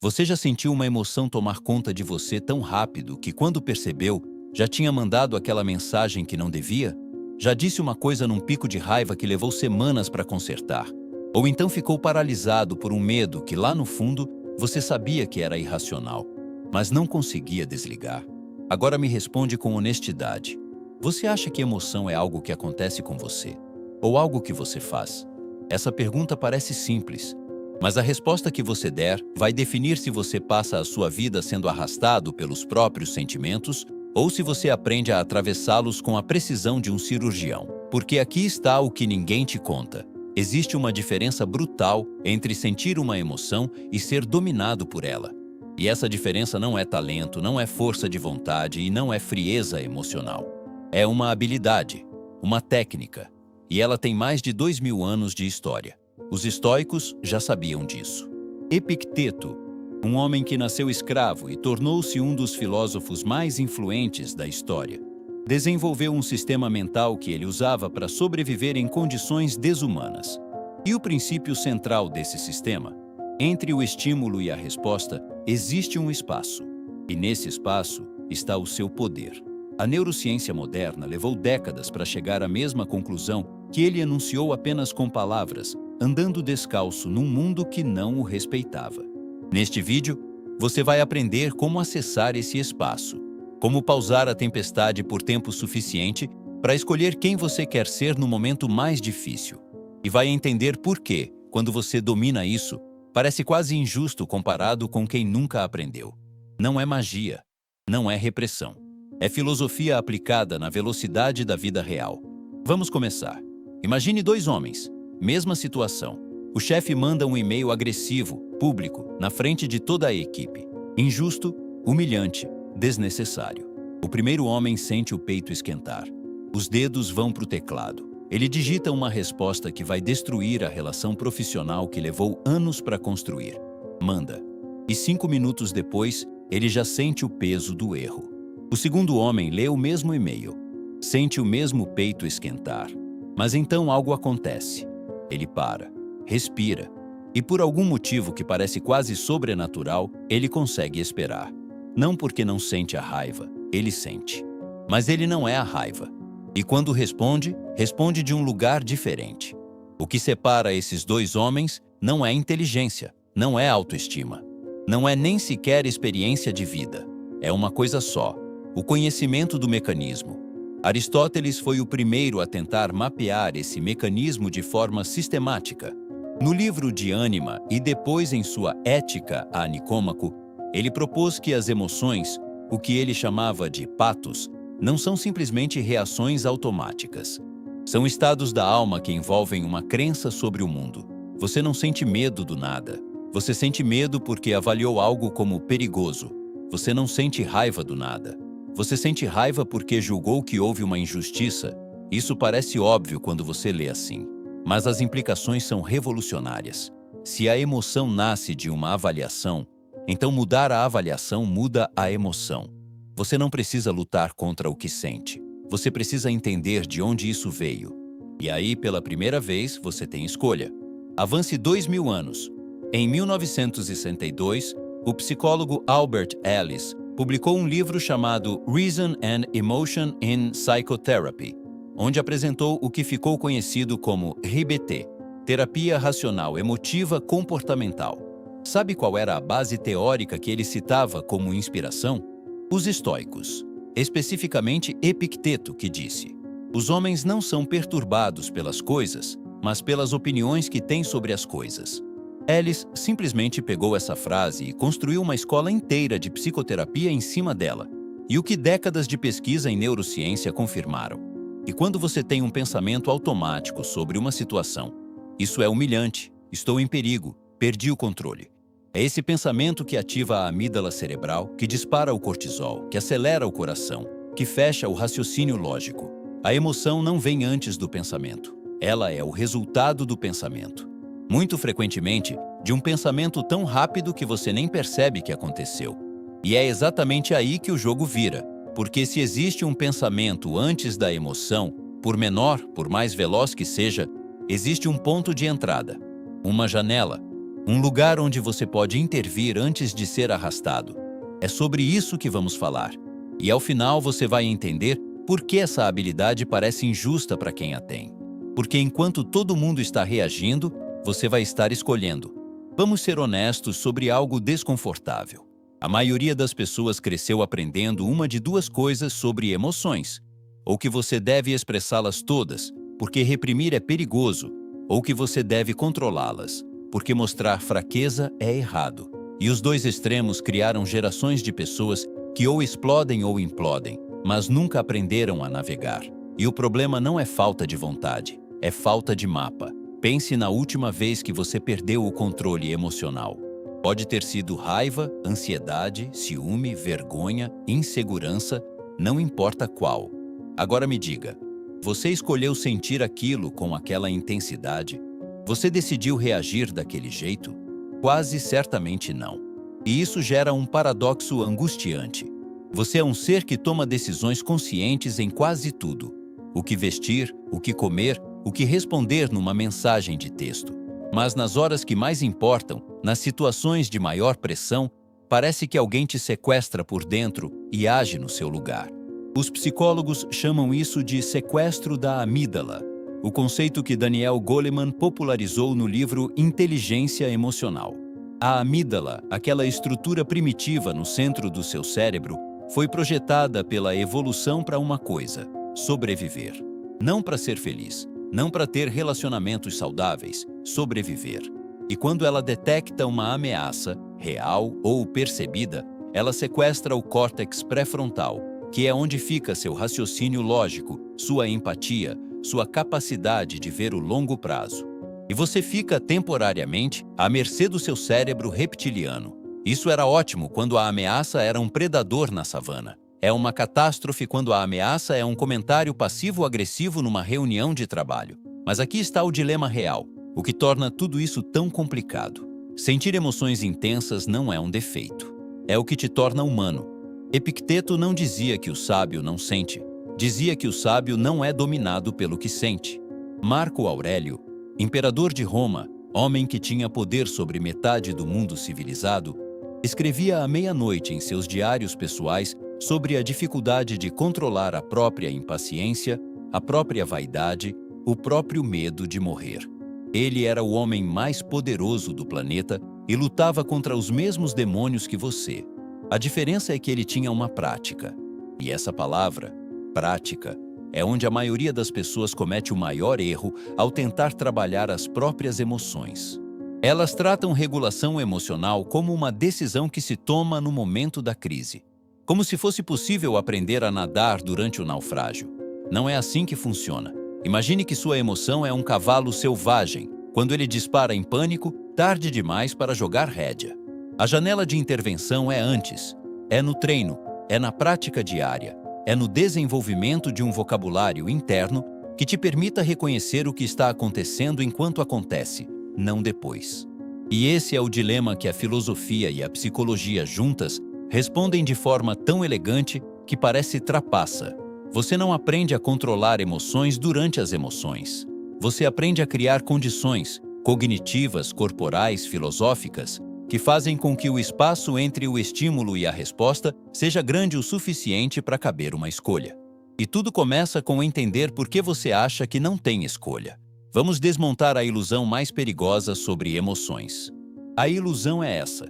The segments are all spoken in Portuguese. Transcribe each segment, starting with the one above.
Você já sentiu uma emoção tomar conta de você tão rápido que, quando percebeu, já tinha mandado aquela mensagem que não devia? Já disse uma coisa num pico de raiva que levou semanas para consertar? Ou então ficou paralisado por um medo que, lá no fundo, você sabia que era irracional, mas não conseguia desligar? Agora me responde com honestidade. Você acha que emoção é algo que acontece com você? Ou algo que você faz? Essa pergunta parece simples, mas a resposta que você der vai definir se você passa a sua vida sendo arrastado pelos próprios sentimentos ou se você aprende a atravessá-los com a precisão de um cirurgião. Porque aqui está o que ninguém te conta. Existe uma diferença brutal entre sentir uma emoção e ser dominado por ela. E essa diferença não é talento, não é força de vontade e não é frieza emocional. É uma habilidade, uma técnica, e ela tem mais de 2000 anos de história. Os estoicos já sabiam disso. Epicteto, um homem que nasceu escravo e tornou-se um dos filósofos mais influentes da história, desenvolveu um sistema mental que ele usava para sobreviver em condições desumanas. E o princípio central desse sistema, entre o estímulo e a resposta, existe um espaço. E nesse espaço está o seu poder. A neurociência moderna levou décadas para chegar à mesma conclusão que ele enunciou apenas com palavras, andando descalço num mundo que não o respeitava. Neste vídeo, você vai aprender como acessar esse espaço, como pausar a tempestade por tempo suficiente para escolher quem você quer ser no momento mais difícil. E vai entender por que, quando você domina isso, parece quase injusto comparado com quem nunca aprendeu. Não é magia, não é repressão. É filosofia aplicada na velocidade da vida real. Vamos começar. Imagine dois homens, mesma situação. O chefe manda um e-mail agressivo, público, na frente de toda a equipe. Injusto, humilhante, desnecessário. O primeiro homem sente o peito esquentar. Os dedos vão para o teclado. Ele digita uma resposta que vai destruir a relação profissional que levou anos para construir. Manda. E 5 minutos depois, ele já sente o peso do erro. O segundo homem lê o mesmo e-mail. Sente o mesmo peito esquentar. Mas então algo acontece. Ele para, respira, e por algum motivo que parece quase sobrenatural, ele consegue esperar. Não porque não sente a raiva, ele sente. Mas ele não é a raiva. E quando responde, responde de um lugar diferente. O que separa esses dois homens não é inteligência, não é autoestima, não é nem sequer experiência de vida. É uma coisa só: o conhecimento do mecanismo. Aristóteles foi o primeiro a tentar mapear esse mecanismo de forma sistemática. No livro de Ânima e depois em sua Ética a Nicômaco, ele propôs que as emoções, o que ele chamava de patos, não são simplesmente reações automáticas. São estados da alma que envolvem uma crença sobre o mundo. Você não sente medo do nada. Você sente medo porque avaliou algo como perigoso. Você não sente raiva do nada. Você sente raiva porque julgou que houve uma injustiça. Isso parece óbvio quando você lê assim. Mas as implicações são revolucionárias. Se a emoção nasce de uma avaliação, então mudar a avaliação muda a emoção. Você não precisa lutar contra o que sente. Você precisa entender de onde isso veio. E aí, pela primeira vez, você tem escolha. Avance 2000 anos. Em 1962, o psicólogo Albert Ellis publicou um livro chamado Reason and Emotion in Psychotherapy, onde apresentou o que ficou conhecido como RBT, Terapia Racional Emotiva Comportamental. Sabe qual era a base teórica que ele citava como inspiração? Os estoicos, especificamente Epicteto, que disse: os homens não são perturbados pelas coisas, mas pelas opiniões que têm sobre as coisas. Ellis simplesmente pegou essa frase e construiu uma escola inteira de psicoterapia em cima dela, e o que décadas de pesquisa em neurociência confirmaram. E quando você tem um pensamento automático sobre uma situação, isso é humilhante, estou em perigo, perdi o controle. É esse pensamento que ativa a amígdala cerebral, que dispara o cortisol, que acelera o coração, que fecha o raciocínio lógico. A emoção não vem antes do pensamento. Ela é o resultado do pensamento. Muito frequentemente, de um pensamento tão rápido que você nem percebe que aconteceu. E é exatamente aí que o jogo vira, porque se existe um pensamento antes da emoção, por menor, por mais veloz que seja, existe um ponto de entrada, uma janela. Um lugar onde você pode intervir antes de ser arrastado. É sobre isso que vamos falar. E ao final você vai entender por que essa habilidade parece injusta para quem a tem. Porque enquanto todo mundo está reagindo, você vai estar escolhendo. Vamos ser honestos sobre algo desconfortável. A maioria das pessoas cresceu aprendendo uma de duas coisas sobre emoções. Ou que você deve expressá-las todas, porque reprimir é perigoso, ou que você deve controlá-las, porque mostrar fraqueza é errado. E os dois extremos criaram gerações de pessoas que ou explodem ou implodem, mas nunca aprenderam a navegar. E o problema não é falta de vontade, é falta de mapa. Pense na última vez que você perdeu o controle emocional. Pode ter sido raiva, ansiedade, ciúme, vergonha, insegurança, não importa qual. Agora me diga, você escolheu sentir aquilo com aquela intensidade? Você decidiu reagir daquele jeito? Quase certamente não. E isso gera um paradoxo angustiante. Você é um ser que toma decisões conscientes em quase tudo. O que vestir, o que comer, o que responder numa mensagem de texto. Mas nas horas que mais importam, nas situações de maior pressão, parece que alguém te sequestra por dentro e age no seu lugar. Os psicólogos chamam isso de sequestro da amígdala, o conceito que Daniel Goleman popularizou no livro Inteligência Emocional. A amígdala, aquela estrutura primitiva no centro do seu cérebro, foi projetada pela evolução para uma coisa: sobreviver. Não para ser feliz, não para ter relacionamentos saudáveis, sobreviver. E quando ela detecta uma ameaça, real ou percebida, ela sequestra o córtex pré-frontal, que é onde fica seu raciocínio lógico, sua empatia, sua capacidade de ver o longo prazo. E você fica temporariamente à mercê do seu cérebro reptiliano. Isso era ótimo quando a ameaça era um predador na savana. É uma catástrofe quando a ameaça é um comentário passivo-agressivo numa reunião de trabalho. Mas aqui está o dilema real, o que torna tudo isso tão complicado. Sentir emoções intensas não é um defeito. É o que te torna humano. Epicteto não dizia que o sábio não sente. Dizia que o sábio não é dominado pelo que sente. Marco Aurélio, imperador de Roma, homem que tinha poder sobre metade do mundo civilizado, escrevia à meia-noite em seus diários pessoais sobre a dificuldade de controlar a própria impaciência, a própria vaidade, o próprio medo de morrer. Ele era o homem mais poderoso do planeta e lutava contra os mesmos demônios que você. A diferença é que ele tinha uma prática. E essa palavra, prática, é onde a maioria das pessoas comete o maior erro ao tentar trabalhar as próprias emoções. Elas tratam regulação emocional como uma decisão que se toma no momento da crise. Como se fosse possível aprender a nadar durante o naufrágio. Não é assim que funciona. Imagine que sua emoção é um cavalo selvagem. Quando ele dispara em pânico, tarde demais para jogar rédea. A janela de intervenção é antes. É no treino, é na prática diária, é no desenvolvimento de um vocabulário interno que te permita reconhecer o que está acontecendo enquanto acontece, não depois. E esse é o dilema que a filosofia e a psicologia juntas respondem de forma tão elegante que parece trapaça. Você não aprende a controlar emoções durante as emoções. Você aprende a criar condições cognitivas, corporais, filosóficas, que fazem com que o espaço entre o estímulo e a resposta seja grande o suficiente para caber uma escolha. E tudo começa com entender por que você acha que não tem escolha. Vamos desmontar a ilusão mais perigosa sobre emoções. A ilusão é essa: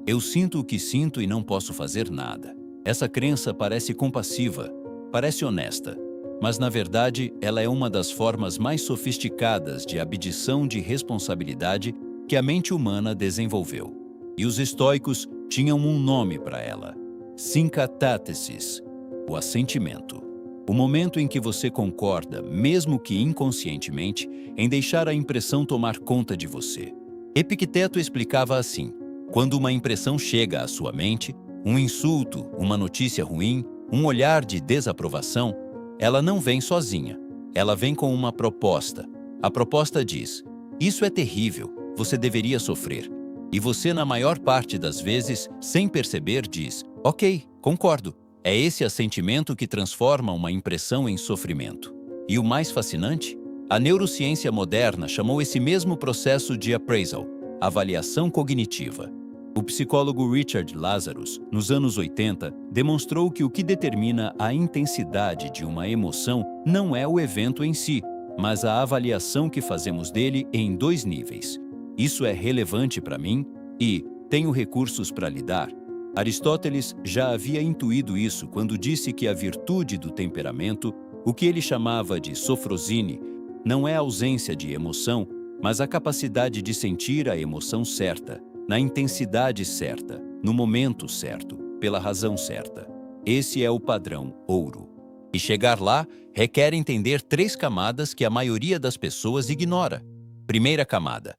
eu sinto o que sinto e não posso fazer nada. Essa crença parece compassiva, parece honesta, mas na verdade ela é uma das formas mais sofisticadas de abdição de responsabilidade que a mente humana desenvolveu. E os estoicos tinham um nome para ela: synkatathesis, o assentimento. O momento em que você concorda, mesmo que inconscientemente, em deixar a impressão tomar conta de você. Epicteto explicava assim: quando uma impressão chega à sua mente, um insulto, uma notícia ruim, um olhar de desaprovação, ela não vem sozinha. Ela vem com uma proposta. A proposta diz: isso é terrível, você deveria sofrer. E você, na maior parte das vezes, sem perceber, diz: ok, concordo. É esse assentimento que transforma uma impressão em sofrimento. E o mais fascinante? A neurociência moderna chamou esse mesmo processo de appraisal, avaliação cognitiva. O psicólogo Richard Lazarus, nos anos 80, demonstrou que o que determina a intensidade de uma emoção não é o evento em si, mas a avaliação que fazemos dele em 2 níveis. Isso é relevante para mim e tenho recursos para lidar. Aristóteles já havia intuído isso quando disse que a virtude do temperamento, o que ele chamava de sofrosine, não é a ausência de emoção, mas a capacidade de sentir a emoção certa, na intensidade certa, no momento certo, pela razão certa. Esse é o padrão ouro. E chegar lá requer entender 3 camadas que a maioria das pessoas ignora. Primeira camada: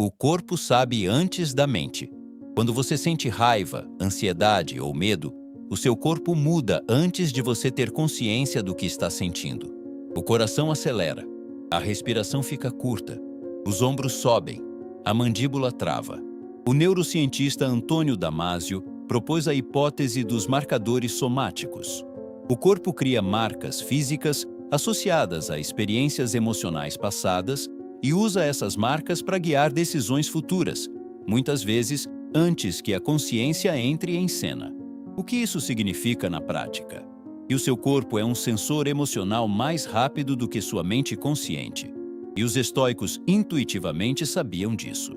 o corpo sabe antes da mente. Quando você sente raiva, ansiedade ou medo, o seu corpo muda antes de você ter consciência do que está sentindo. O coração acelera, a respiração fica curta, os ombros sobem, a mandíbula trava. O neurocientista Antônio Damasio propôs a hipótese dos marcadores somáticos. O corpo cria marcas físicas associadas a experiências emocionais passadas e usa essas marcas para guiar decisões futuras, muitas vezes antes que a consciência entre em cena. O que isso significa na prática? Que o seu corpo é um sensor emocional mais rápido do que sua mente consciente. E os estoicos intuitivamente sabiam disso.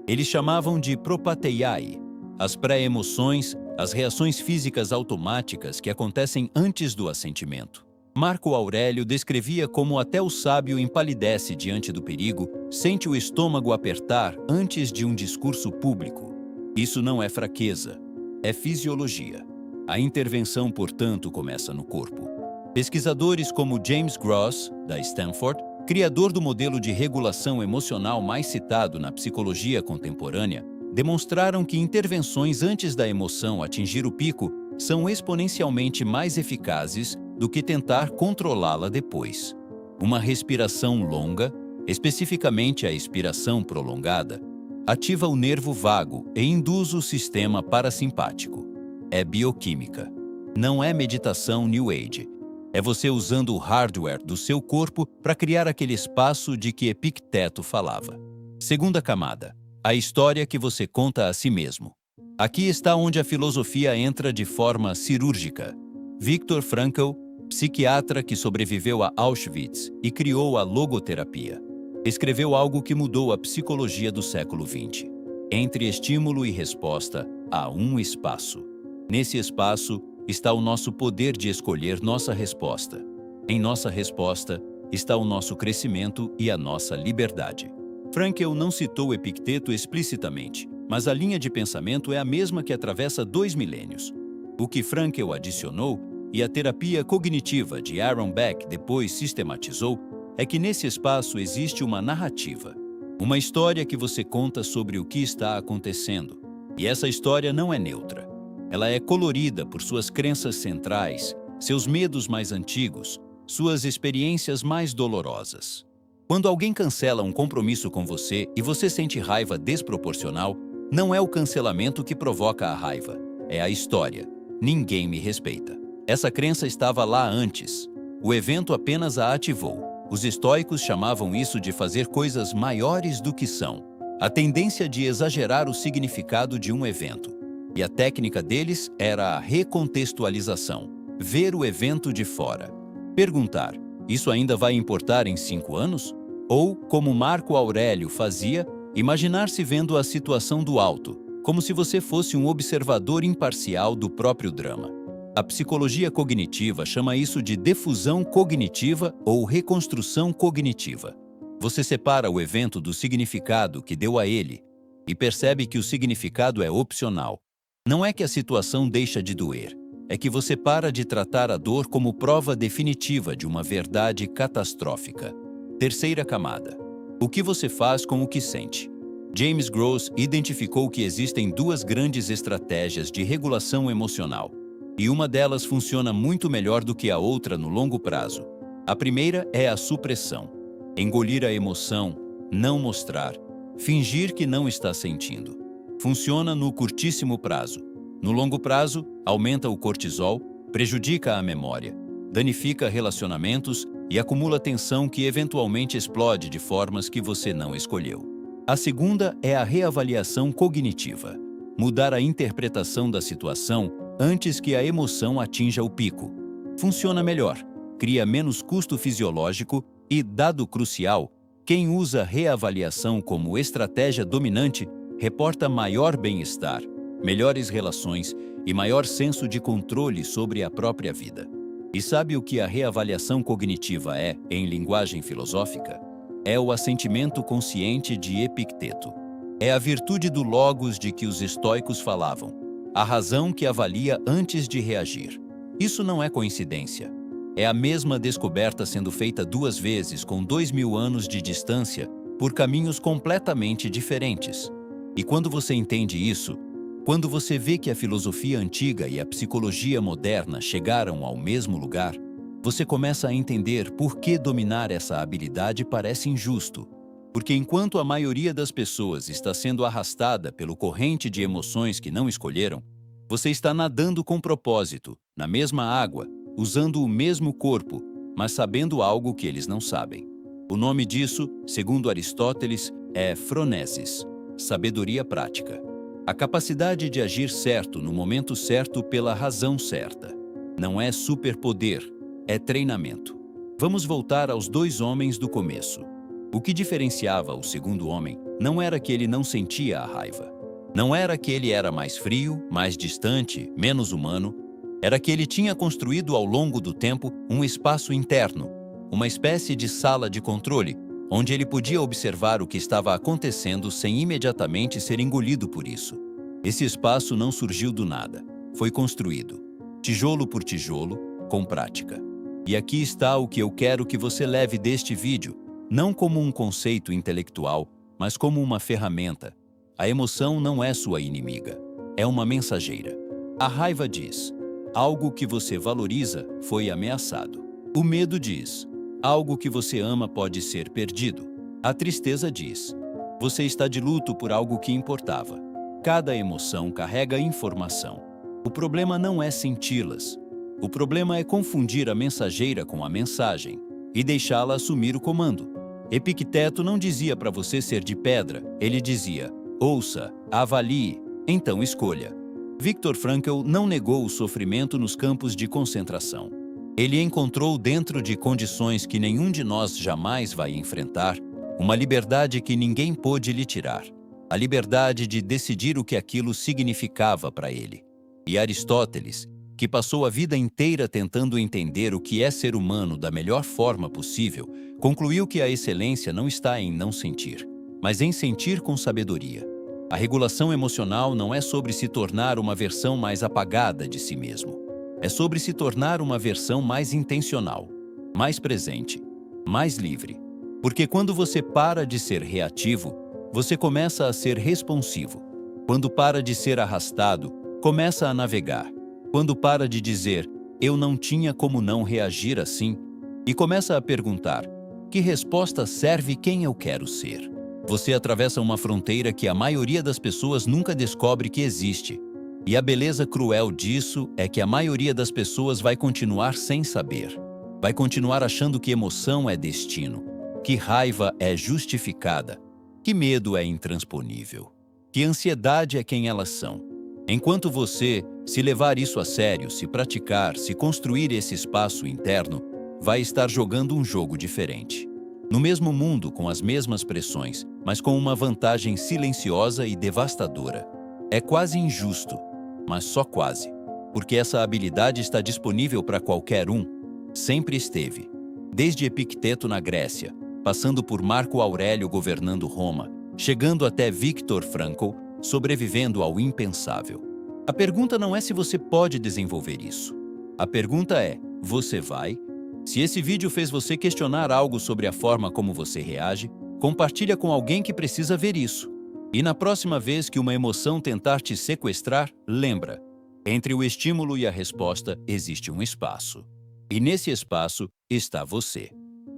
Eles chamavam de propateiai, as pré-emoções, as reações físicas automáticas que acontecem antes do assentimento. Marco Aurélio descrevia como até o sábio empalidece diante do perigo, sente o estômago apertar antes de um discurso público. Isso não é fraqueza, é fisiologia. A intervenção, portanto, começa no corpo. Pesquisadores como James Gross, da Stanford, criador do modelo de regulação emocional mais citado na psicologia contemporânea, demonstraram que intervenções antes da emoção atingir o pico são exponencialmente mais eficazes do que tentar controlá-la depois. Uma respiração longa, especificamente a expiração prolongada, ativa o nervo vago e induz o sistema parasimpático. É bioquímica. Não é meditação New Age. É você usando o hardware do seu corpo para criar aquele espaço de que Epicteto falava. Segunda camada: a história que você conta a si mesmo. Aqui está onde a filosofia entra de forma cirúrgica. Viktor Frankl, psiquiatra que sobreviveu a Auschwitz e criou a logoterapia, escreveu algo que mudou a psicologia do século XX. Entre estímulo e resposta, há um espaço. Nesse espaço está o nosso poder de escolher nossa resposta. Em nossa resposta está o nosso crescimento e a nossa liberdade. Frankl não citou Epicteto explicitamente, mas a linha de pensamento é a mesma que atravessa 2 milênios. O que Frankl adicionou, e a terapia cognitiva de Aaron Beck depois sistematizou, é que nesse espaço existe uma narrativa, uma história que você conta sobre o que está acontecendo. E essa história não é neutra. Ela é colorida por suas crenças centrais, seus medos mais antigos, suas experiências mais dolorosas. Quando alguém cancela um compromisso com você e você sente raiva desproporcional, não é o cancelamento que provoca a raiva, é a história. Ninguém me respeita. Essa crença estava lá antes. O evento apenas a ativou. Os estoicos chamavam isso de fazer coisas maiores do que são, a tendência de exagerar o significado de um evento. E a técnica deles era a recontextualização, ver o evento de fora. Perguntar: isso ainda vai importar em 5 anos? Ou, como Marco Aurélio fazia, imaginar-se vendo a situação do alto, como se você fosse um observador imparcial do próprio drama. A psicologia cognitiva chama isso de defusão cognitiva ou reconstrução cognitiva. Você separa o evento do significado que deu a ele e percebe que o significado é opcional. Não é que a situação deixa de doer, é que você para de tratar a dor como prova definitiva de uma verdade catastrófica. Terceira camada: o que você faz com o que sente? James Gross identificou que existem 2 grandes estratégias de regulação emocional, e uma delas funciona muito melhor do que a outra no longo prazo. A primeira é a supressão. Engolir a emoção, não mostrar, fingir que não está sentindo. Funciona no curtíssimo prazo. No longo prazo, aumenta o cortisol, prejudica a memória, danifica relacionamentos e acumula tensão que eventualmente explode de formas que você não escolheu. A segunda é a reavaliação cognitiva. Mudar a interpretação da situação antes que a emoção atinja o pico. Funciona melhor, cria menos custo fisiológico e, dado crucial, quem usa reavaliação como estratégia dominante reporta maior bem-estar, melhores relações e maior senso de controle sobre a própria vida. E sabe o que a reavaliação cognitiva é, em linguagem filosófica? É o assentimento consciente de Epicteto. É a virtude do logos de que os estoicos falavam, a razão que avalia antes de reagir. Isso não é coincidência. É a mesma descoberta sendo feita 2 vezes com 2000 anos de distância por caminhos completamente diferentes. E quando você entende isso, quando você vê que a filosofia antiga e a psicologia moderna chegaram ao mesmo lugar, você começa a entender por que dominar essa habilidade parece injusto. Porque enquanto a maioria das pessoas está sendo arrastada pelo corrente de emoções que não escolheram, você está nadando com propósito, na mesma água, usando o mesmo corpo, mas sabendo algo que eles não sabem. O nome disso, segundo Aristóteles, é phronesis, sabedoria prática. A capacidade de agir certo no momento certo pela razão certa. Não é superpoder, é treinamento. Vamos voltar aos 2 homens do começo. O que diferenciava o segundo homem não era que ele não sentia a raiva. Não era que ele era mais frio, mais distante, menos humano. Era que ele tinha construído ao longo do tempo um espaço interno, uma espécie de sala de controle, onde ele podia observar o que estava acontecendo sem imediatamente ser engolido por isso. Esse espaço não surgiu do nada. Foi construído, tijolo por tijolo, com prática. E aqui está o que eu quero que você leve deste vídeo, não como um conceito intelectual, mas como uma ferramenta. A emoção não é sua inimiga, é uma mensageira. A raiva diz, algo que você valoriza foi ameaçado. O medo diz, algo que você ama pode ser perdido. A tristeza diz, você está de luto por algo que importava. Cada emoção carrega informação. O problema não é senti-las. O problema é confundir a mensageira com a mensagem e deixá-la assumir o comando. Epicteto não dizia para você ser de pedra, ele dizia, ouça, avalie, então escolha. Viktor Frankl não negou o sofrimento nos campos de concentração. Ele encontrou dentro de condições que nenhum de nós jamais vai enfrentar, uma liberdade que ninguém pôde lhe tirar. A liberdade de decidir o que aquilo significava para ele. E Aristóteles, que passou a vida inteira tentando entender o que é ser humano da melhor forma possível, concluiu que a excelência não está em não sentir, mas em sentir com sabedoria. A regulação emocional não é sobre se tornar uma versão mais apagada de si mesmo. É sobre se tornar uma versão mais intencional, mais presente, mais livre. Porque quando você para de ser reativo, você começa a ser responsivo. Quando para de ser arrastado, começa a navegar. Quando para de dizer, eu não tinha como não reagir assim, e começa a perguntar, que resposta serve quem eu quero ser? Você atravessa uma fronteira que a maioria das pessoas nunca descobre que existe. E a beleza cruel disso é que a maioria das pessoas vai continuar sem saber. Vai continuar achando que emoção é destino, que raiva é justificada, que medo é intransponível, que ansiedade é quem elas são. Enquanto você, se levar isso a sério, se praticar, se construir esse espaço interno, vai estar jogando um jogo diferente. No mesmo mundo, com as mesmas pressões, mas com uma vantagem silenciosa e devastadora. É quase injusto, mas só quase, porque essa habilidade está disponível para qualquer um, sempre esteve. Desde Epicteto na Grécia, passando por Marco Aurélio governando Roma, chegando até Viktor Frankl, sobrevivendo ao impensável. A pergunta não é se você pode desenvolver isso. A pergunta é, você vai? Se esse vídeo fez você questionar algo sobre a forma como você reage, compartilha com alguém que precisa ver isso. E na próxima vez que uma emoção tentar te sequestrar, lembra, entre o estímulo e a resposta existe um espaço. E nesse espaço está você.